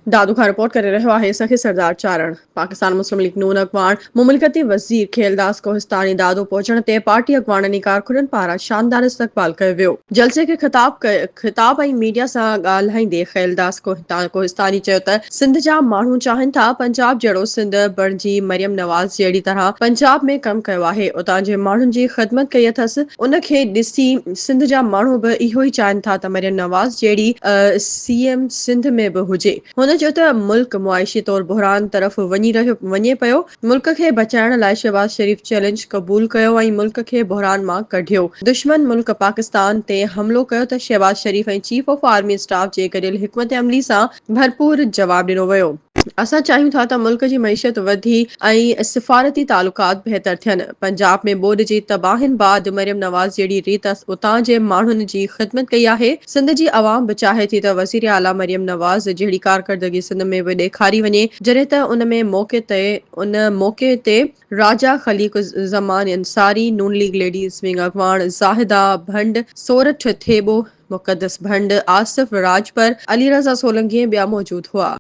दादू खां रिपोर्ट करे रहियो आहे सखी सरदार चारण। पाकिस्तान मुस्लिम लीग नून अॻवान मुमलिकती वज़ीर खेलदास कोहिस्तानी दादू पहुचण ते पार्टी अॻवाननि कारकुननि पारां शानदार इस्तक़बाल कयो वियो। जलसे खे ख़िताब ऐं मीडिया सां ॻाल्हाईंदे खेलदास कोहिस्तानी चयो त सिंध जा माण्हू चाहिनि था पंजाब जहिड़ो सिंध बणिजी मरियम नवाज़ जहिड़ी तरह पंजाब में कमु कयो आहे, उतां जे माण्हुनि जी ख़िदमत कई अथसि। उन खे ॾिसी सिंध जा माण्हू बि इहो ई चाहिनि था त मरियम नवाज़ जहिड़ी सीएम सिंध में बि हुजे। हुन चयो त मुल्क मुआइशी तौर बुहरान तरफ़ वञे पियो। मुल्क खे बचाइण लाइ शहबाज शरीफ चैलेंज क़बूल कयो ऐं मुल्क खे बुहरान मां कढियो। दुश्मन मुल्क पाकिस्तान ते हमलो कयो त शहबाज शरीफ ऐं चीफ ऑफ आर्मी स्टाफ जे कढियल हिकमत अमली सां भरपूर जवाब ॾिनो वियो। असां चाहियूं था त मुल्क जी मईशत वधी ऐं सिफारती तालुकात बहितर थियनि। पंजाब में ॿोॾि जी तबाहिन बाद मरियम नवाज़ जहिड़ी रीत उतां जे माण्हुनि जी ख़िदमत कई आहे। सिंध जी अवाम बि चाहे थी त वज़ीर आला मरियम नवाज़ जहिड़ी कारकर्दगी सिंध में बि ॾेखारी वञे, जॾहिं त उन मौके ते राजा खलीक ज़मान अंसारी, नून लीग लेडीज़ विंग अॻवान ज़ाहिदा भंड, सोरठ थेबो, मुक़द्दस भंड, आसिफ राजपर, अली रज़ा सोलंकी ऐं ॿिया मौजूद हुआ।